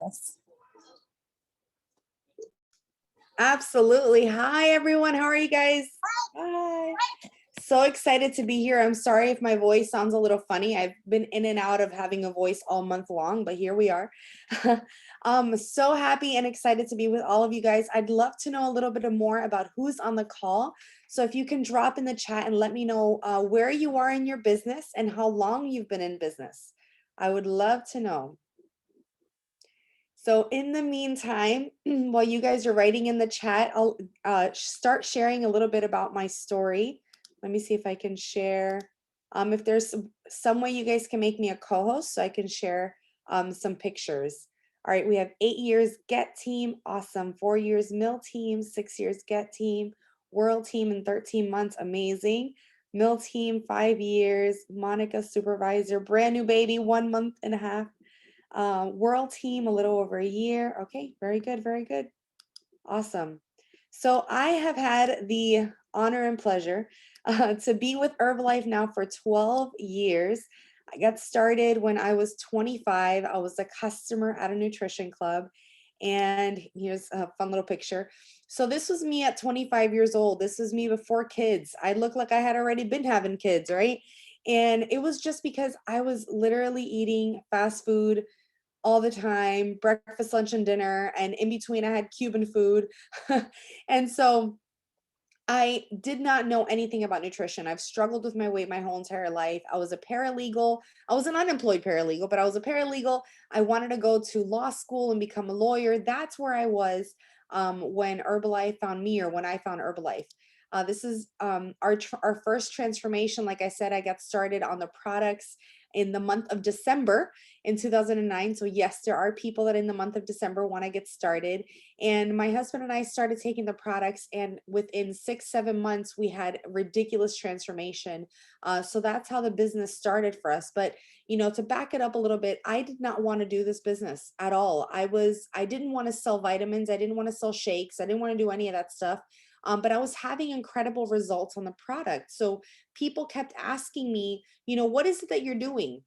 Yes. Absolutely. Hi, everyone. How are you guys? Hi. So excited to be here. I'm sorry if my voice sounds a little funny. I've been in and out of having a voice all month long, but here we are. So happy and excited to be with all of you guys. I'd love to know a little bit more about who's on the call. So if you can drop in the chat and let me know where you are in your business and how long you've been in business. I would love to know. So in the meantime, while you guys are writing in the chat, I'll start sharing a little bit about my story. Let me see if I can share. If there's some way you guys can make me a co-host so I can share some pictures. All right, we have 8 years Get Team, awesome. 4 years Mill Team, 6 years Get Team, World Team in 13 months, amazing. Mill Team, 5 years, Monica Supervisor, brand new baby, 1 month and a half. World Team, a little over a year. Okay, very good, very good. Awesome. So I have had the honor and pleasure to be with Herbalife now for 12 years. I got started when I was 25. I was a customer at a nutrition club. And here's a fun little picture. So this was me at 25 years old. This was me before kids. I looked like I had already been having kids, right? And it was just because I was literally eating fast food all the time, breakfast, lunch, and dinner. And in between, I had Cuban food. And so I did not know anything about nutrition. I've struggled with my weight my whole entire life. I was a paralegal. I was an unemployed paralegal, but I was a paralegal. I wanted to go to law school and become a lawyer. That's where I was when Herbalife found me, or when I found Herbalife. This is our first transformation. Like I said, I got started on the products in the month of December in 2009. So yes, there are people that in the month of December want to get started. And my husband and I started taking the products, and within 6, 7 months, we had ridiculous transformation. So that's how the business started for us. But to back it up a little bit, I did not want to do this business at all. I didn't want to sell vitamins. I didn't want to sell shakes. I didn't want to do any of that stuff. But I was having incredible results on the product. So people kept asking me, what is it that you're doing?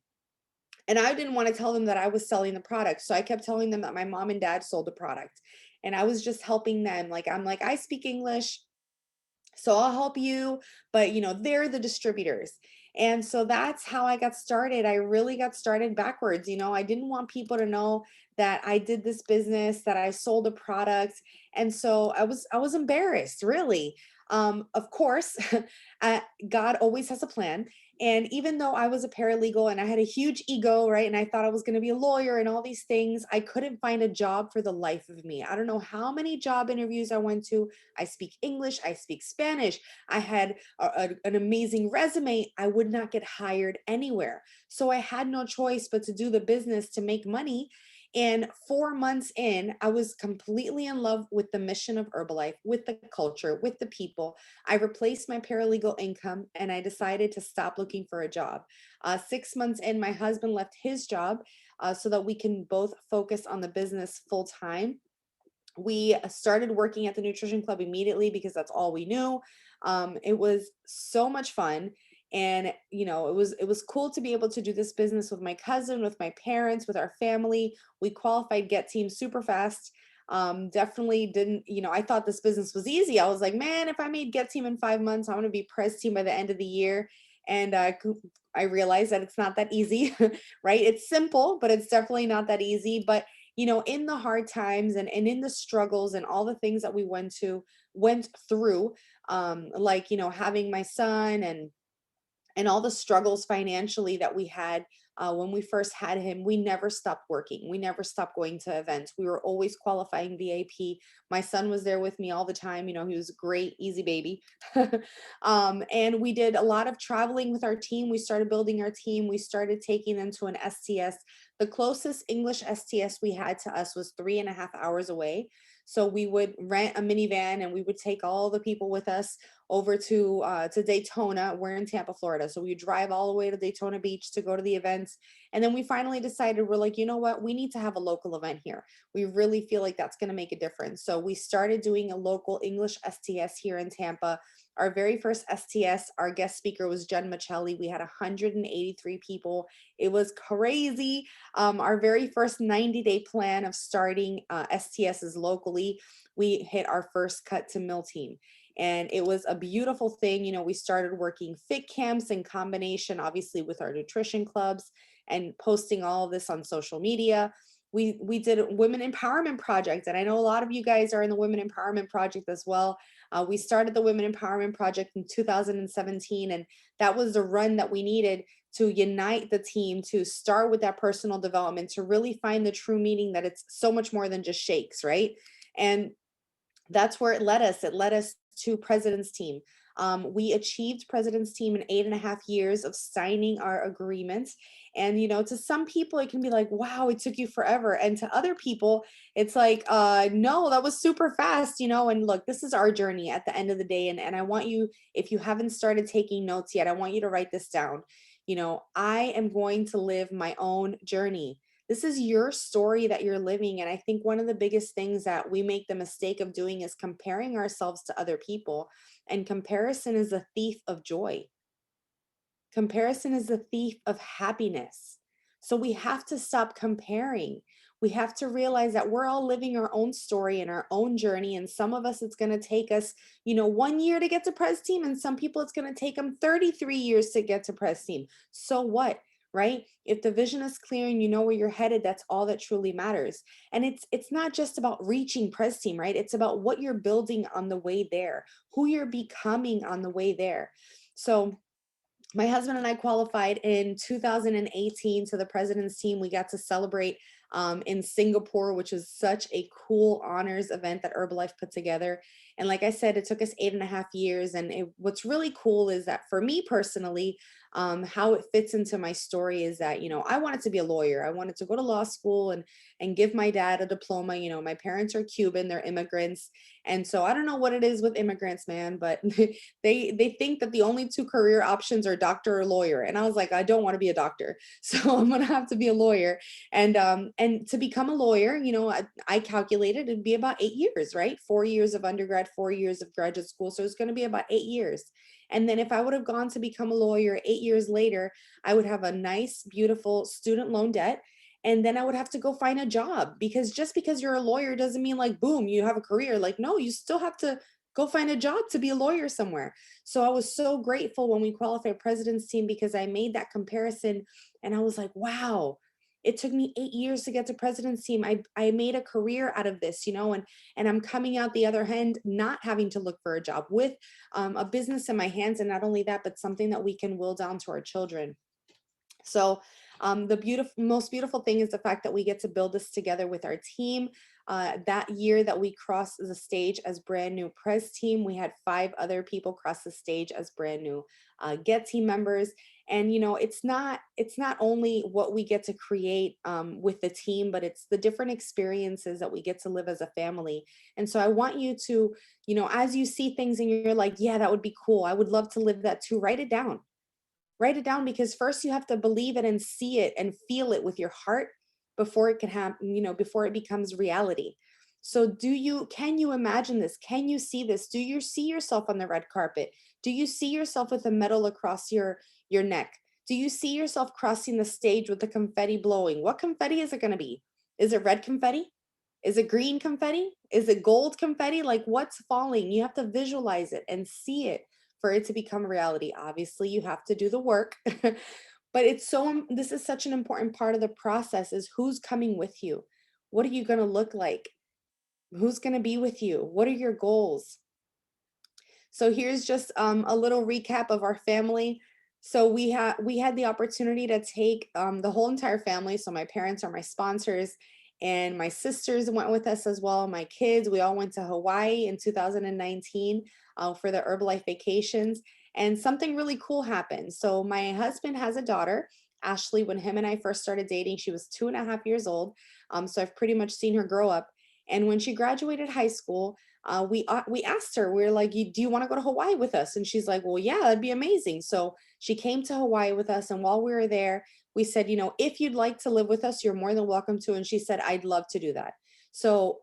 And I didn't want to tell them that I was selling the product. So I kept telling them that my mom and dad sold the product. And I was just helping them. I'm like, I speak English, so I'll help you, but they're the distributors. And so that's how I got started. I really got started backwards. I didn't want people to know that I did this business, that I sold a product. And so I was embarrassed, really. Of course, God always has a plan. And even though I was a paralegal and I had a huge ego, right? And I thought I was going to be a lawyer and all these things, I couldn't find a job for the life of me. I don't know how many job interviews I went to. I speak English, I speak Spanish. I had an amazing resume. I would not get hired anywhere. So I had no choice but to do the business to make money. And 4 months in, I was completely in love with the mission of Herbalife, with the culture, with the people. I replaced my paralegal income and I decided to stop looking for a job. 6 months in, my husband left his job so that we can both focus on the business full time. We started working at the nutrition club immediately because that's all we knew. It was so much fun. And it was cool to be able to do this business with my cousin, with my parents, with our family. We qualified Get Team super fast. Definitely didn't, I thought this business was easy. I was like, man, if I made Get Team in 5 months, I'm going to be Press Team by the end of the year. And I realized that it's not that easy, right? It's simple, but it's definitely not that easy. But in the hard times and in the struggles and all the things that we went through, like, having my son and all the struggles financially that we had when we first had him, we never stopped working. We never stopped going to events. We were always qualifying VIP. My son was there with me all the time. He was a great, easy baby. And we did a lot of traveling with our team. We started building our team. We started taking them to an STS. The closest English STS we had to us was 3.5 hours away. So we would rent a minivan and we would take all the people with us over to Daytona. We're in Tampa, Florida. So we drive all the way to Daytona Beach to go to the events. And then we finally decided, we're like, you know what? We need to have a local event here. We really feel like that's going to make a difference. So we started doing a local English STS here in Tampa. Our very first STS, our guest speaker was Jen Michelli. We had 183 people. It was crazy. Our very first 90-day plan of starting STSs locally, we hit our first cut to mill team. And it was a beautiful thing. We started working fit camps in combination, obviously, with our nutrition clubs and posting all of this on social media. We did a women empowerment project, and I know a lot of you guys are in the women empowerment project as well. We started the women empowerment project in 2017, and that was the run that we needed to unite the team, to start with that personal development, to really find the true meaning that it's so much more than just shakes, right? And that's where it led us. It led us to President's Team. We achieved President's Team in 8.5 years of signing our agreements. And, to some people, it can be like, wow, it took you forever. And to other people, it's like, no, that was super fast, and look, this is our journey at the end of the day. And I want you, if you haven't started taking notes yet, I want you to write this down. I am going to live my own journey. This is your story that you're living. And I think one of the biggest things that we make the mistake of doing is comparing ourselves to other people. And comparison is a thief of joy. Comparison is the thief of happiness. So we have to stop comparing. We have to realize that we're all living our own story and our own journey. And some of us, it's going to take us, 1 year to get to Pres Team. And some people, it's going to take them 33 years to get to Pres Team. So what? Right? If the vision is clear and you know where you're headed, that's all that truly matters. And it's not just about reaching Pres Team, right? It's about what you're building on the way there, who you're becoming on the way there. So my husband and I qualified in 2018 to the President's Team. We got to celebrate in Singapore, which is such a cool honors event that Herbalife put together. And like I said, it took us 8.5 years. And what's really cool is that for me personally, how it fits into my story is that, I wanted to be a lawyer. I wanted to go to law school and give my dad a diploma. My parents are Cuban, they're immigrants. And so I don't know what it is with immigrants, man, but they think that the only two career options are doctor or lawyer. And I was like, I don't want to be a doctor. So I'm gonna have to be a lawyer. And to become a lawyer, I calculated it'd be about 8 years, right? 4 years of undergrad, 4 years of graduate school. So it's gonna be about 8 years. And then if I would have gone to become a lawyer 8 years later, I would have a nice, beautiful student loan debt. And then I would have to go find a job, because just because you're a lawyer doesn't mean like, boom, you have a career. Like, no, you still have to go find a job to be a lawyer somewhere. So I was so grateful when we qualified President's Team, because I made that comparison and I was like, wow, it took me 8 years to get to President's Team. I made a career out of this, and I'm coming out the other end, not having to look for a job, with a business in my hands. And not only that, but something that we can will down to our children. So the most beautiful thing is the fact that we get to build this together with our team. That year that we crossed the stage as brand new Pres Team, we had 5 other people cross the stage as brand new Get Team members. And it's not only what we get to create with the team, but it's the different experiences that we get to live as a family. And so I want you to, as you see things and you're like, yeah, that would be cool, I would love to live that too, write it down. Write it down, because first you have to believe it and see it and feel it with your heart before it can happen, before it becomes reality. So can you imagine this? Can you see this? Do you see yourself on the red carpet? Do you see yourself with a medal across your neck? Do you see yourself crossing the stage with the confetti blowing? What confetti is it going to be? Is it red confetti? Is it green confetti? Is it gold confetti? Like, what's falling? You have to visualize it and see it for it to become reality. Obviously, you have to do the work, but this is such an important part of the process, is who's coming with you? What are you going to look like? Who's going to be with you? What are your goals? So here's just a little recap of our family. So we had the opportunity to take the whole entire family. So my parents are my sponsors, and my sisters went with us as well. My kids, we all went to Hawaii in 2019 for the Herbalife vacations, and something really cool happened. So my husband has a daughter, Ashley. When him and I first started dating, she was 2.5 years old. So I've pretty much seen her grow up. And when she graduated high school, we asked her, we were like, do you want to go to Hawaii with us? And she's like, well, yeah, that'd be amazing. So she came to Hawaii with us. And while we were there, we said, if you'd like to live with us, you're more than welcome to. And she said, I'd love to do that. So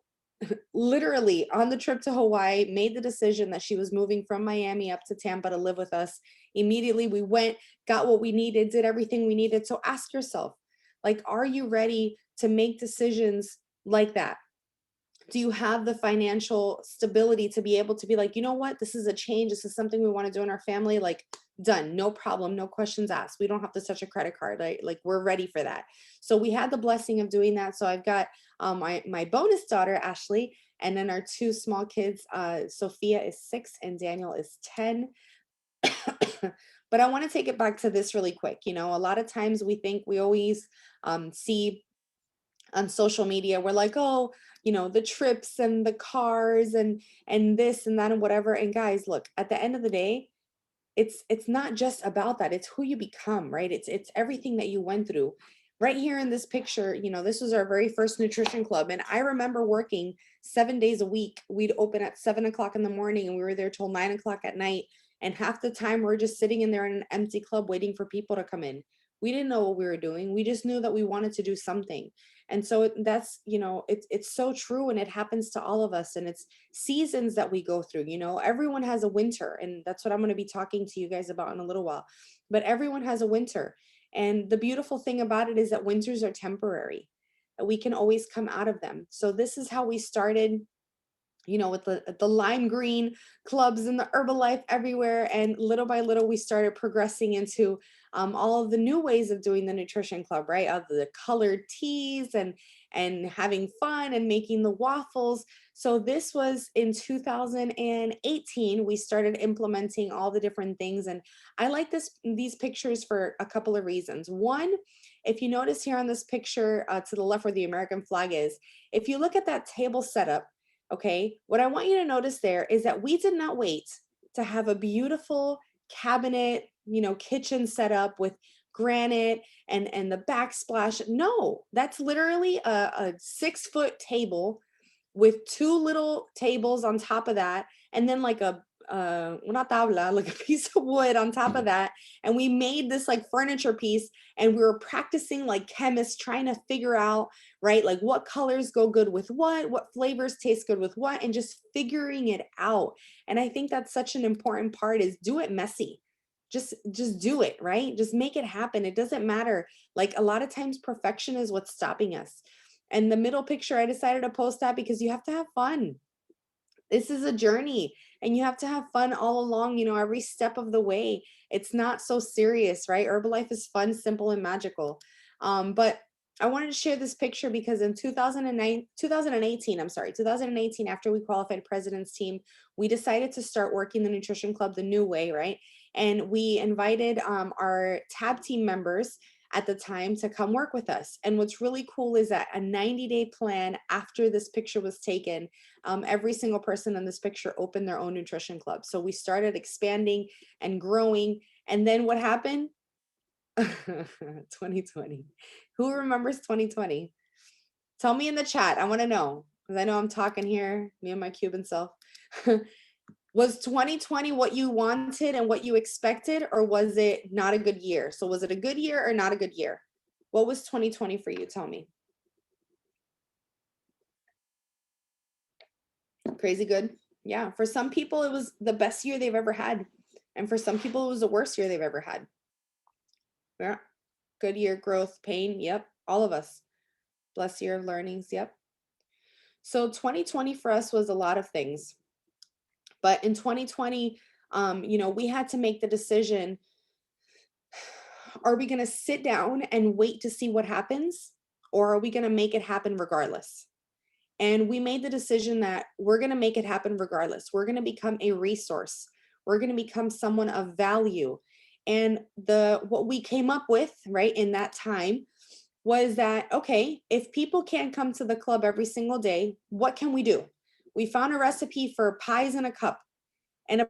literally on the trip to Hawaii, made the decision that she was moving from Miami up to Tampa to live with us. Immediately we went, got what we needed, did everything we needed. So ask yourself, like, are you ready to make decisions like that? Do you have the financial stability to be able to be like, you know what, this is a change, this is something we want to do in our family, like, done, no problem, no questions asked, we don't have to touch a credit card, like we're ready for that. So we had the blessing of doing that. So I've got my bonus daughter Ashley, and then our two small kids, Sophia is 6 and Daniel is 10. But I want to take it back to this really quick. A lot of times we think we always see on social media, we're like, oh, the trips and the cars and this and that and whatever. And guys, look, at the end of the day, it's not just about that. It's who you become, right? It's everything that you went through. Right here in this picture, this was our very first nutrition club. And I remember working 7 days a week. We'd open at 7 o'clock in the morning and we were there till 9 o'clock at night. And half the time we're just sitting in there in an empty club waiting for people to come in. We didn't know what we were doing. We just knew that we wanted to do something. And so that's, it's so true. And it happens to all of us. And it's seasons that we go through. Everyone has a winter. And that's what I'm going to be talking to you guys about in a little while. But everyone has a winter. And the beautiful thing about it is that winters are temporary. We can always come out of them. So this is how we started, with the lime green clubs and the Herbalife everywhere. And little by little, we started progressing into all of the new ways of doing the nutrition club, right? Of the colored teas and having fun and making the waffles. So this was in 2018, we started implementing all the different things. And I like these pictures for a couple of reasons. One, if you notice here on this picture to the left where the American flag is, if you look at that table setup, okay, what I want you to notice there is that we did not wait to have a beautiful cabinet, kitchen set up with granite and the backsplash. No, that's literally a 6-foot table with 2 little tables on top of that, and then like una tabla, like a piece of wood on top of that. And we made this like furniture piece, and we were practicing like chemists, trying to figure out, right, like what colors go good with what flavors taste good with what, and just figuring it out. And I think that's such an important part, is do it messy. Just do it, right? Just make it happen. It doesn't matter. Like a lot of times perfection is what's stopping us. And the middle picture, I decided to post that because you have to have fun. This is a journey and you have to have fun all along, every step of the way. It's not so serious, right? Herbalife is fun, simple, and magical. But I wanted to share this picture because in 2018, after we qualified president's team, we decided to start working the nutrition club the new way, right? And we invited our tab team members at the time to come work with us. And what's really cool is that a 90-day plan after this picture was taken, every single person in this picture opened their own nutrition club. So we started expanding and growing. And then what happened? 2020. Who remembers 2020? Tell me in the chat. I want to know, because I know I'm talking here, me and my Cuban self. Was 2020 what you wanted and what you expected, or was it not a good year? So was it a good year or not a good year? What was 2020 for you? Tell me. Crazy good. Yeah. For some people, it was the best year they've ever had. And for some people, it was the worst year they've ever had. Yeah. Good year, growth, pain. Yep. All of us. Blessed year of learnings. Yep. So 2020 for us was a lot of things. But in 2020, we had to make the decision, are we going to sit down and wait to see what happens, or are we going to make it happen regardless? And we made the decision that we're going to make it happen regardless. We're going to become a resource. We're going to become someone of value. And what we came up with, right, in that time was that, okay, if people can't come to the club every single day, what can we do? We found a recipe for pies in a cup. And a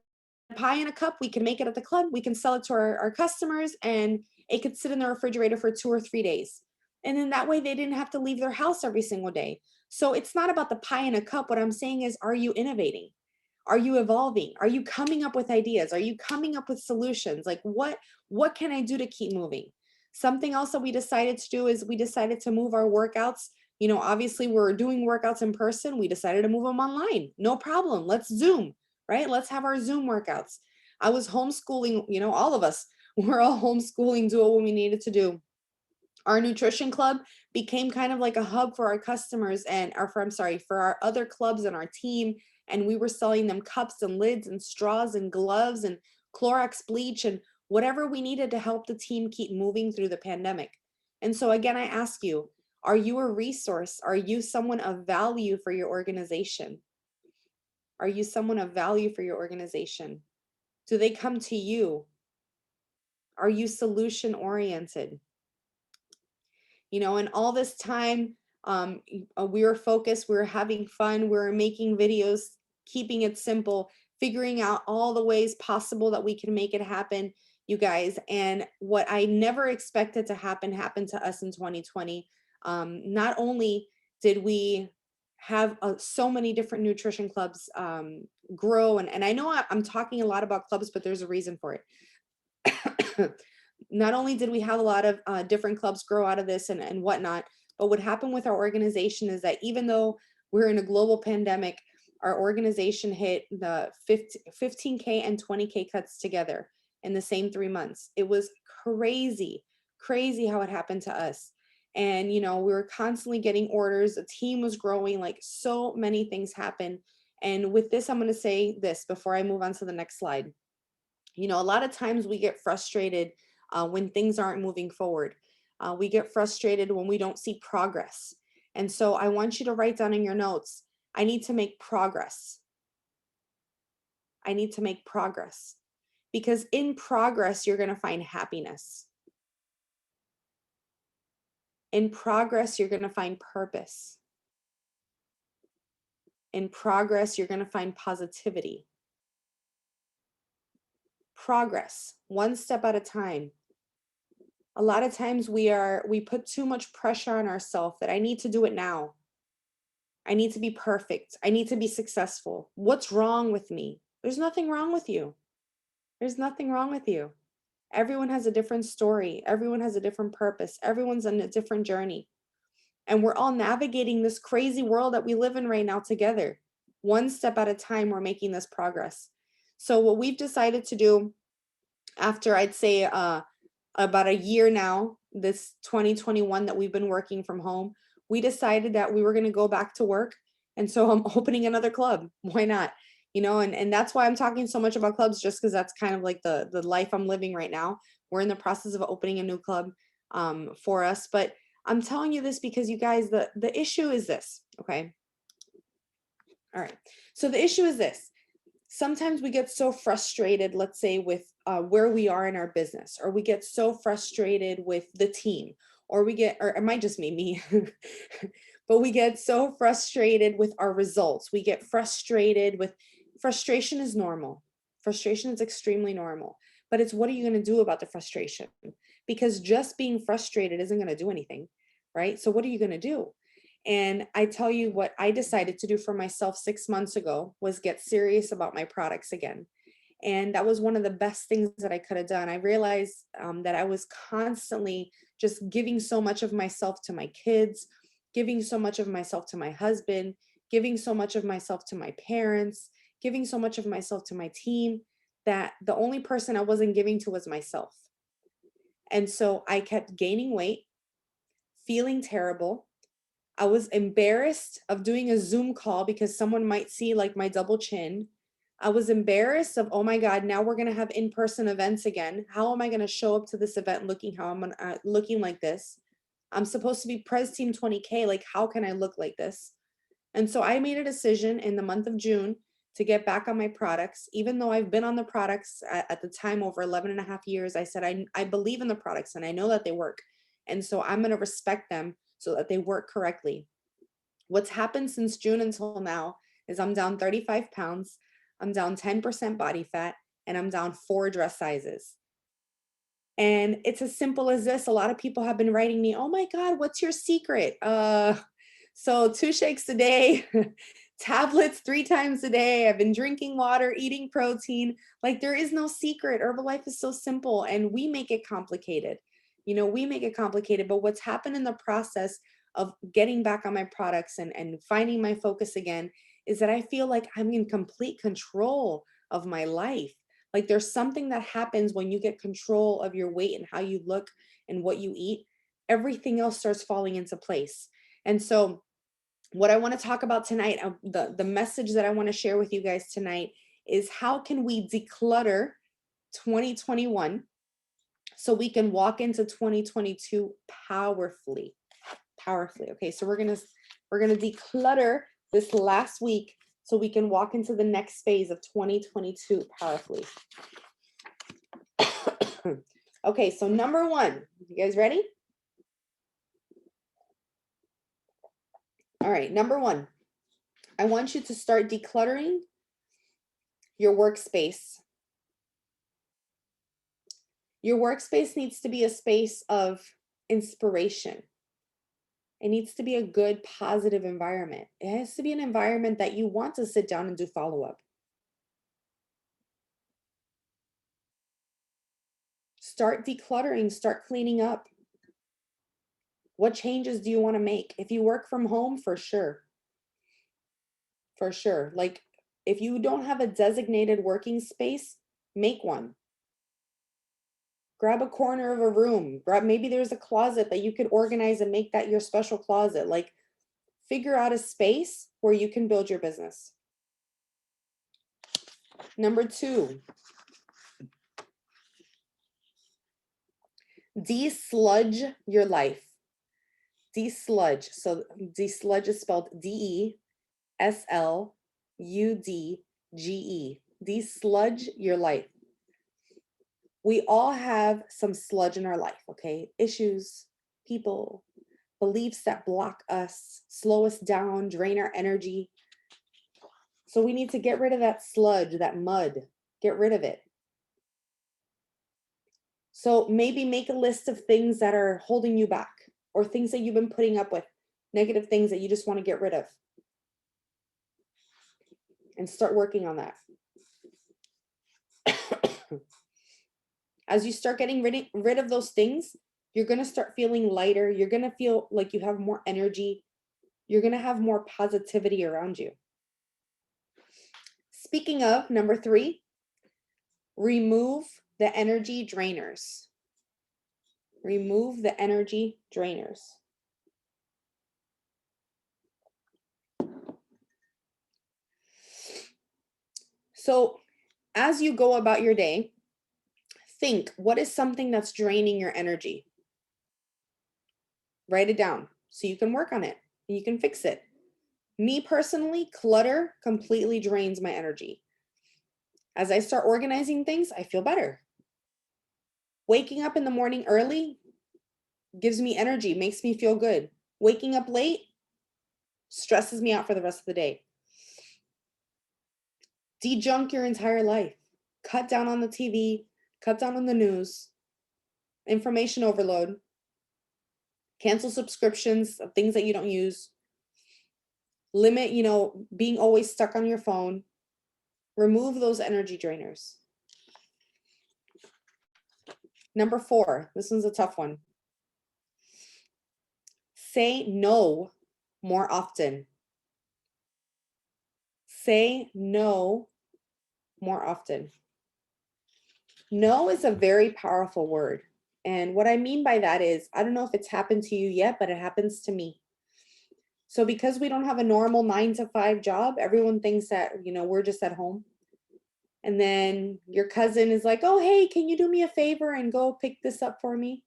pie in a cup, we can make it at the club, we can sell it to our customers, and it could sit in the refrigerator for 2 or 3 days. And then that way they didn't have to leave their house every single day. So it's not about the pie in a cup. What I'm saying is, are you innovating? Are you evolving? Are you coming up with ideas? Are you coming up with solutions? Like what can I do to keep moving? Something else that we decided to do is we decided to move our workouts. You know, obviously we're doing workouts in person. We decided to move them online. No problem. Let's Zoom, right? Let's have our Zoom workouts. I was homeschooling, you know, all of us we're all homeschooling, doing what we needed to do. Our nutrition club became kind of like a hub for our customers and our for I'm sorry, for our other clubs and our team. And we were selling them cups and lids and straws and gloves and Clorox bleach and whatever we needed to help the team keep moving through the pandemic. And so again, I ask you, are you a resource? Are you someone of value for your organization? Are you someone of value for your organization? Do they come to you? Are you solution oriented? You know, and all this time, we were focused, we were having fun, we were making videos, keeping it simple, figuring out all the ways possible that we can make it happen, you guys. And what I never expected to happen happened to us in 2020. Not only did we have so many different nutrition clubs grow, and I know I'm talking a lot about clubs, but there's a reason for it. Not only did we have a lot of different clubs grow out of this and whatnot, but what happened with our organization is that even though we're in a global pandemic, our organization hit the 15K and 20K cuts together in the same 3 months. It was crazy, crazy how it happened to us. And, you know, we were constantly getting orders. The team was growing, like so many things happened. And with this, I'm going to say this before I move on to the next slide. You know, a lot of times we get frustrated when things aren't moving forward. We get frustrated when we don't see progress. And so I want you to write down in your notes, I need to make progress. I need to make progress. Because in progress, you're going to find happiness. In progress, you're going to find purpose. In progress, you're going to find positivity. Progress, one step at a time. A lot of times we put too much pressure on ourselves that I need to do it now. I need to be perfect. I need to be successful. What's wrong with me? There's nothing wrong with you. There's nothing wrong with you. Everyone has a different story. Everyone has a different purpose. Everyone's on a different journey. And we're all navigating this crazy world that we live in right now together. One step at a time, we're making this progress. So what we've decided to do after I'd say about a year now, this 2021 that we've been working from home, we decided that we were going to go back to work. And so I'm opening another club. Why not? You know, and that's why I'm talking so much about clubs, just because that's kind of like the life I'm living right now. We're in the process of opening a new club for us. But I'm telling you this because you guys, the issue is this. Okay. All right. So the issue is this. Sometimes we get so frustrated, let's say, with where we are in our business, or we get so frustrated with the team, or it might just be me, but we get so frustrated with our results. We get frustrated with, frustration is normal. Frustration is extremely normal, but it's what are you going to do about the frustration? Because just being frustrated isn't going to do anything, right? So what are you going to do? And I tell you what I decided to do for myself 6 months ago was get serious about my products again. And that was one of the best things that I could have done. I realized that I was constantly just giving so much of myself to my kids, giving so much of myself to my husband, giving so much of myself to my parents, giving so much of myself to my team, that the only person I wasn't giving to was myself. And so I kept gaining weight, feeling terrible. I was embarrassed of doing a Zoom call because someone might see like my double chin. I was embarrassed of, oh my God, now we're going to have in-person events again. How am I going to show up to this event looking how I'm looking like this? I'm supposed to be Pres Team 20K. Like, how can I look like this? And so I made a decision in the month of June to get back on my products. Even though I've been on the products at the time over 11 and a half years, I said, I believe in the products and I know that they work. And so I'm going to respect them so that they work correctly. What's happened since June until now is I'm down 35 pounds, I'm down 10% body fat, and I'm down 4 dress sizes. And it's as simple as this. A lot of people have been writing me, oh my God, what's your secret? So 2 shakes a day, tablets 3 times a day. I've been drinking water, eating protein. Like there is no secret. Herbalife is so simple and we make it complicated. We make it complicated, but what's happened in the process of getting back on my products and finding my focus again is that I feel like I'm in complete control of my life. Like there's something that happens when you get control of your weight and how you look and what you eat. Everything else starts falling into place. And so what I want to talk about tonight, the message that I want to share with you guys tonight is how can we declutter 2021 so we can walk into 2022 powerfully. Okay, so we're gonna declutter this last week so we can walk into the next phase of 2022 powerfully. Okay, so number one, you guys ready? All right, number one, I want you to start decluttering your workspace. Your workspace needs to be a space of inspiration. It needs to be a good, positive environment. It has to be an environment that you want to sit down and do follow-up. Start decluttering, start cleaning up. What changes do you want to make? If you work from home, for sure. For sure. Like if you don't have a designated working space, make one. Grab a corner of a room. Maybe there's a closet that you could organize and make that your special closet. Like figure out a space where you can build your business. Number two, de-sludge your life. De-sludge. So de-sludge is spelled D-E-S-L-U-D-G-E. De-sludge your life. We all have some sludge in our life, okay? Issues, people, beliefs that block us, slow us down, drain our energy. So we need to get rid of that sludge, that mud. Get rid of it. So maybe make a list of things that are holding you back or things that you've been putting up with, negative things that you just want to get rid of. And start working on that. As you start getting rid of those things, you're going to start feeling lighter. You're going to feel like you have more energy. You're going to have more positivity around you. Speaking of, number three, remove the energy drainers. Remove the energy drainers. So as you go about your day, think, what is something that's draining your energy? Write it down so you can work on it and you can fix it. Me personally, clutter completely drains my energy. As I start organizing things, I feel better. Waking up in the morning early gives me energy, makes me feel good. Waking up late stresses me out for the rest of the day. De-junk your entire life. Cut down on the TV, cut down on the news, information overload, cancel subscriptions of things that you don't use, limit, being always stuck on your phone. Remove those energy drainers. Number four, this one's a tough one. Say no more often. Say no more often. No is a very powerful word. And what I mean by that is, I don't know if it's happened to you yet, but it happens to me. So because we don't have a normal 9-to-5 job, everyone thinks that, we're just at home. And then your cousin is like, oh, hey, can you do me a favor and go pick this up for me?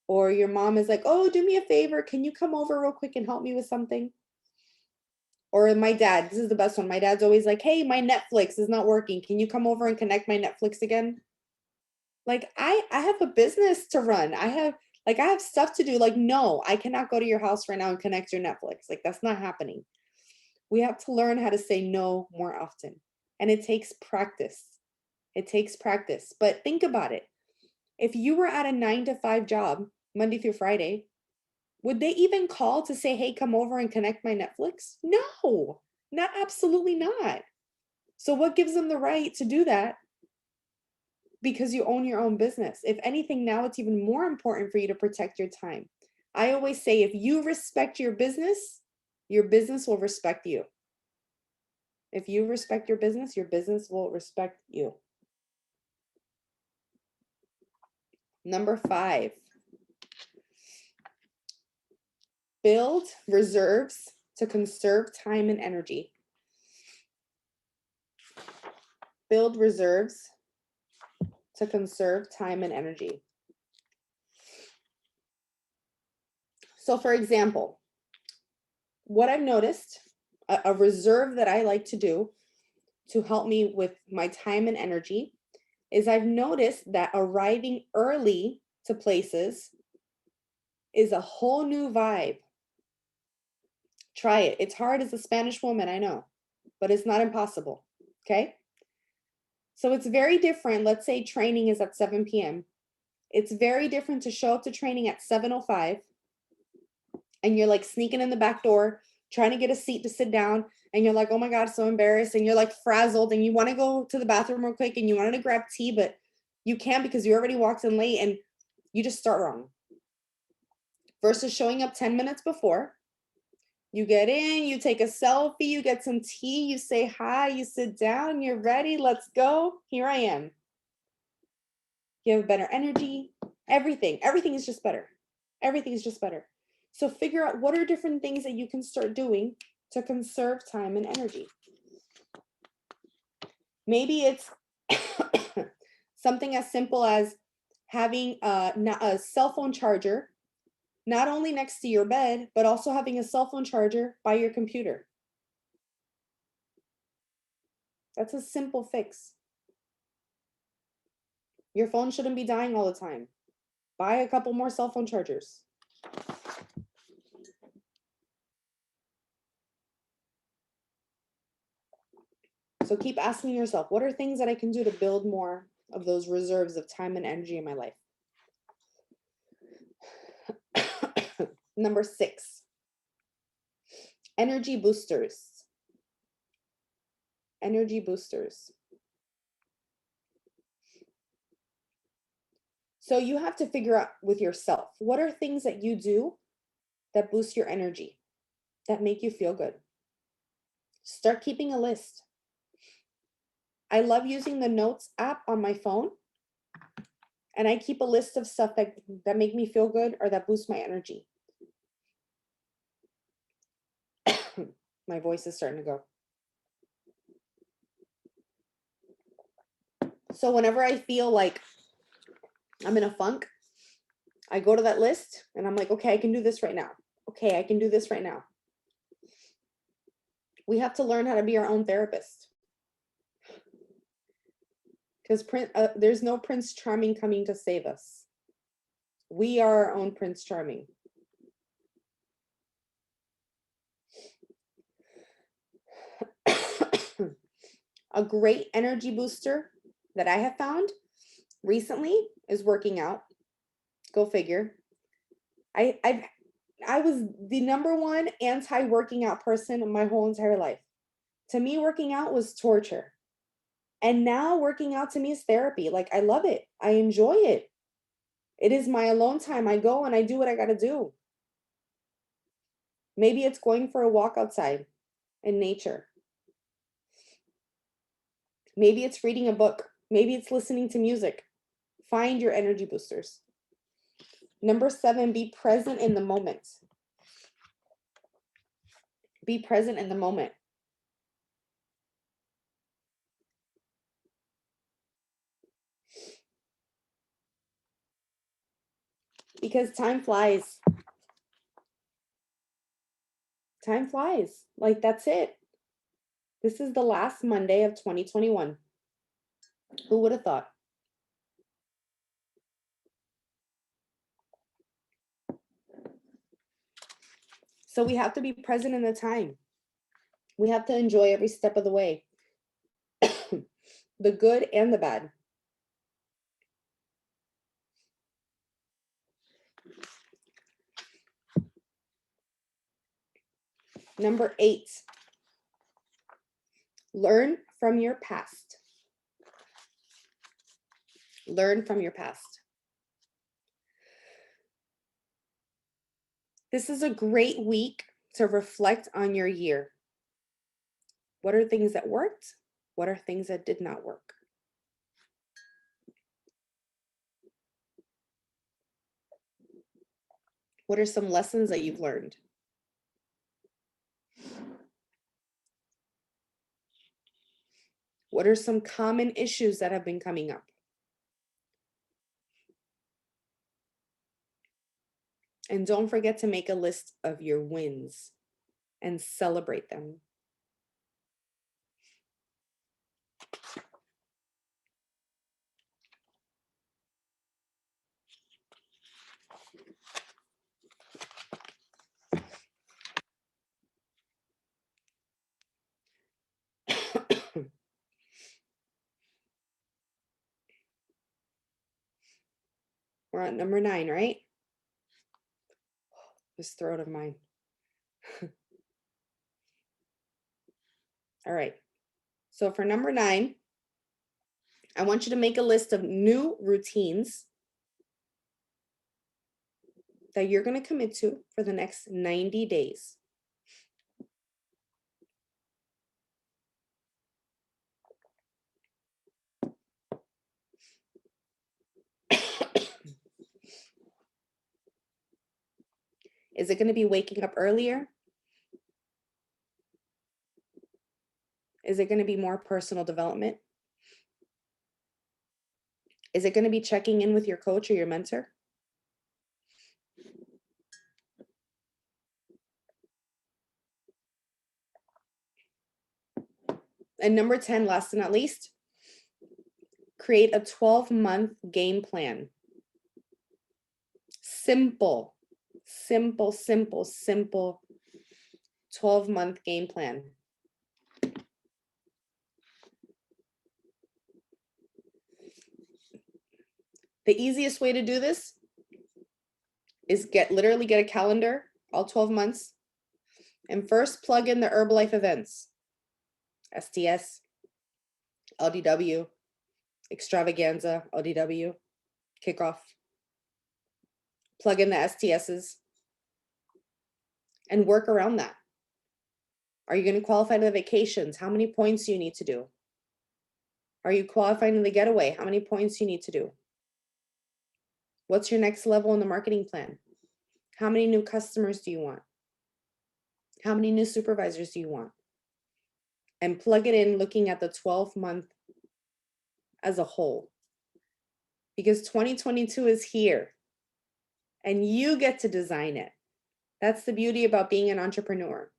Or your mom is like, oh, do me a favor. Can you come over real quick and help me with something? Or my dad, this is the best one. My dad's always like, hey, my Netflix is not working. Can you come over and connect my Netflix again? Like, I have a business to run. I have stuff to do. Like, no, I cannot go to your house right now and connect your Netflix. Like, that's not happening. We have to learn how to say no more often. And it takes practice. It takes practice. But think about it. If you were at a 9-to-5 job, Monday through Friday, Would they even call to say, hey, come over and connect my Netflix? No, not absolutely not. So what gives them the right to do that? Because you own your own business. If anything, now it's even more important for you to protect your time. I always say, if you respect your business will respect you. If you respect your business will respect you. Number 5, build reserves to conserve time and energy. Build reserves to conserve time and energy. So for example, what I've noticed, a reserve that I like to do to help me with my time and energy is I've noticed that arriving early to places is a whole new vibe. Try it. It's hard as a Spanish woman, I know, but it's not impossible, okay? So it's very different. Let's say training is at 7 p.m. It's very different to show up to training at 7:05 and you're like sneaking in the back door, trying to get a seat to sit down, and you're like, oh my God, so embarrassed, and you're like frazzled, and you want to go to the bathroom real quick, and you wanted to grab tea, but you can't because you already walked in late, and you just start wrong. Versus showing up 10 minutes before, you get in, you take a selfie, you get some tea, you say hi, you sit down, you're ready, let's go, here I am. You have better energy, everything is just better. Everything is just better. So figure out what are different things that you can start doing to conserve time and energy. Maybe it's something as simple as having a cell phone charger, not only next to your bed, but also having a cell phone charger by your computer. That's a simple fix. Your phone shouldn't be dying all the time. Buy a couple more cell phone chargers. So keep asking yourself, what are things that I can do to build more of those reserves of time and energy in my life? Number 6, energy boosters. Energy boosters. So you have to figure out with yourself, what are things that you do that boost your energy, that make you feel good? Start keeping a list. I love using the notes app on my phone, and I keep a list of stuff that make me feel good or that boost my energy. My voice is starting to go. So whenever I feel like I'm in a funk, I go to that list and I'm like, okay, I can do this right now. Okay, I can do this right now. We have to learn how to be our own therapist. Because there's no Prince Charming coming to save us. We are our own Prince Charming. A great energy booster that I have found recently is working out. Go figure. I was the #1 anti-working out person in my whole entire life. To me, working out was torture. And now working out to me is therapy. Like, I love it. I enjoy it. It is my alone time. I go and I do what I got to do. Maybe it's going for a walk outside in nature. Maybe it's reading a book. Maybe it's listening to music. Find your energy boosters. Number 7, be present in the moment. Be present in the moment. Because time flies. Time flies. Like, that's it. This is the last Monday of 2021. Who would have thought? So we have to be present in the time. We have to enjoy every step of the way. The good and the bad. Number 8, learn from your past. Learn from your past. This is a great week to reflect on your year. What are things that worked? What are things that did not work? What are some lessons that you've learned? What are some common issues that have been coming up? And don't forget to make a list of your wins and celebrate them. We're on number 9, right? This throat of mine. All right. So for number 9, I want you to make a list of new routines that you're going to commit to for the next 90 days. Is it going to be waking up earlier? Is it going to be more personal development? Is it going to be checking in with your coach or your mentor? And number 10, last but not least, create a 12-month game plan. Simple, simple, simple, simple 12-month game plan. The easiest way to do this is literally get a calendar, all 12 months, and first plug in the Herbalife events, STS, LDW, Extravaganza, LDW, Kickoff. Plug in the STSs and work around that. Are you going to qualify to the vacations? How many points do you need to do? Are you qualifying to the getaway? How many points do you need to do? What's your next level in the marketing plan? How many new customers do you want? How many new supervisors do you want? And plug it in looking at the 12-month as a whole. Because 2022 is here and you get to design it. That's the beauty about being an entrepreneur.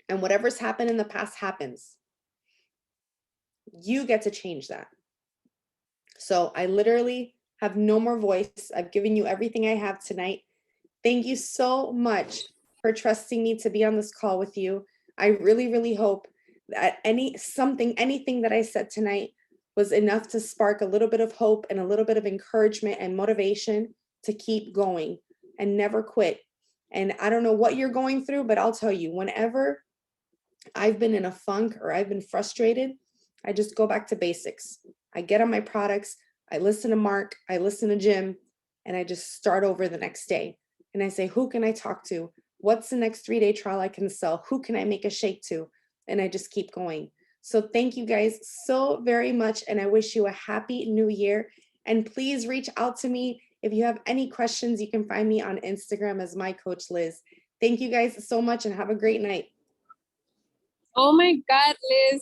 And whatever's happened in the past happens. You get to change that. So I literally have no more voice. I've given you everything I have tonight. Thank you so much for trusting me to be on this call with you. I really, really hope that anything that I said tonight was enough to spark a little bit of hope and a little bit of encouragement and motivation to keep going and never quit. And I don't know what you're going through, but I'll tell you, whenever I've been in a funk or I've been frustrated, I just go back to basics. I get on my products, I listen to Mark, I listen to Jim, and I just start over the next day. And I say, who can I talk to? What's the next 3-day trial I can sell? Who can I make a shake to? And I just keep going. So thank you guys so very much. And I wish you a happy new year. And please reach out to me. If you have any questions, you can find me on Instagram as my coach Liz. Thank you guys so much and have a great night. Oh my God, Liz.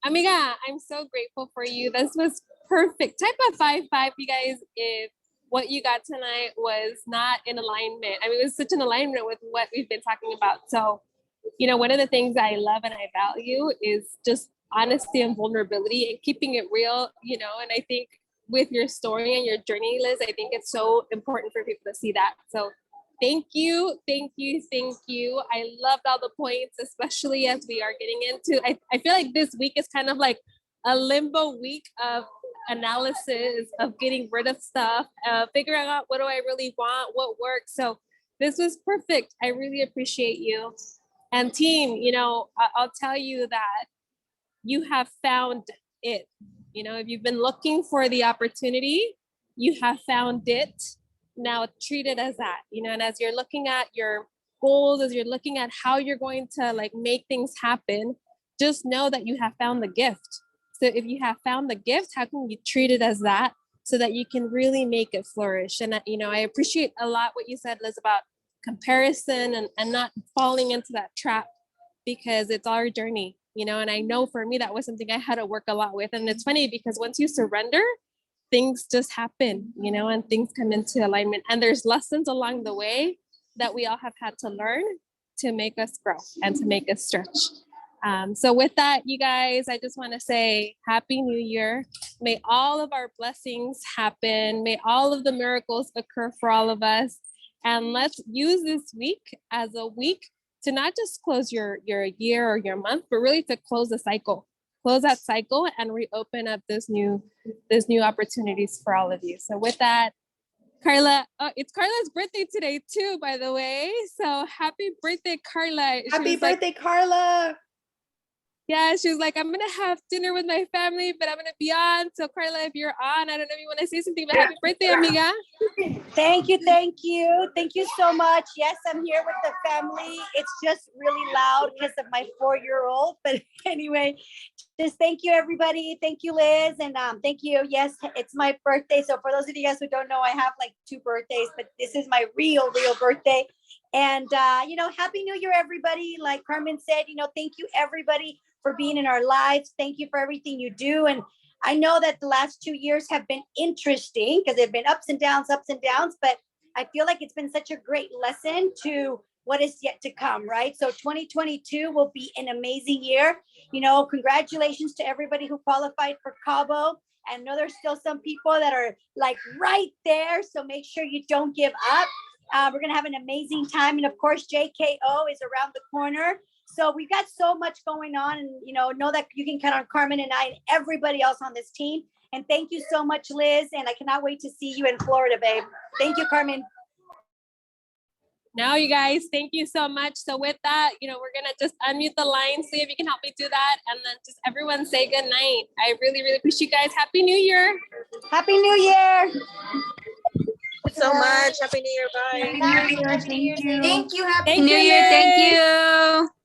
Amiga, I'm so grateful for you. This was perfect. Type of 5-5, you guys, if what you got tonight was not in alignment. I mean, it was such an alignment with what we've been talking about. So, you know, one of the things I love and I value is just honesty and vulnerability and keeping it real, you know, and I think with your story and your journey, Liz, I think it's so important for people to see that. So thank you, thank you, thank you. I loved all the points, especially as we are getting into, I feel like this week is kind of like a limbo week of analysis, of getting rid of stuff, figuring out what do I really want, what works. So this was perfect. I really appreciate you. And team, you know, I'll tell you that you have found it. You know, if you've been looking for the opportunity, you have found it. Now treat it as that, you know, and as you're looking at your goals, as you're looking at how you're going to like make things happen, just know that you have found the gift. So if you have found the gift, how can you treat it as that so that you can really make it flourish? And, you know, I appreciate a lot what you said, Liz, about comparison and not falling into that trap, because it's our journey, you know, and I know for me that was something I had to work a lot with. And it's funny because once you surrender, things just happen, you know, and things come into alignment. And there's lessons along the way that we all have had to learn to make us grow and to make us stretch. So with that, you guys, I just want to say Happy New Year. May all of our blessings happen. May all of the miracles occur for all of us. And let's use this week as a week to not just close your year or your month, but really to close the cycle, close that cycle and reopen up this new opportunities for all of you. So with that, Carla, it's Carla's birthday today too, by the way. So happy birthday, Carla. Happy birthday, Carla. Yeah, she was like, I'm gonna have dinner with my family, but I'm gonna be on. So Carla, if you're on, I don't know if you want to say something, but happy birthday, amiga. Thank you. Thank you so much. Yes, I'm here with the family. It's just really loud because of my 4-year-old. But anyway, just thank you, everybody. Thank you, Liz. And thank you. Yes, it's my birthday. So for those of you guys who don't know, I have like 2 birthdays, but this is my real birthday. And, you know, Happy New Year, everybody. Like Carmen said, you know, thank you, everybody, for being in our lives. Thank you for everything you do. And I know that the last 2 years have been interesting because they've been ups and downs, but I feel like it's been such a great lesson to what is yet to come, right? So 2022 will be an amazing year. You know, congratulations to everybody who qualified for Cabo. I know there's still some people that are like right there. So make sure you don't give up. We're going to have an amazing time. And of course, JKO is around the corner. So we've got so much going on, and, you know that you can count on Carmen and I and everybody else on this team. And thank you so much, Liz. And I cannot wait to see you in Florida, babe. Thank you, Carmen. Now, you guys, thank you so much. So with that, you know, we're going to just unmute the line, see if you can help me do that. And then just everyone say good night. I really, really appreciate you guys. Happy New Year. Happy New Year. Thank you so much. Happy New Year. Bye. Happy New Year. Thank you. Thank you. Happy Thank New you, Year. Thank Liz. you.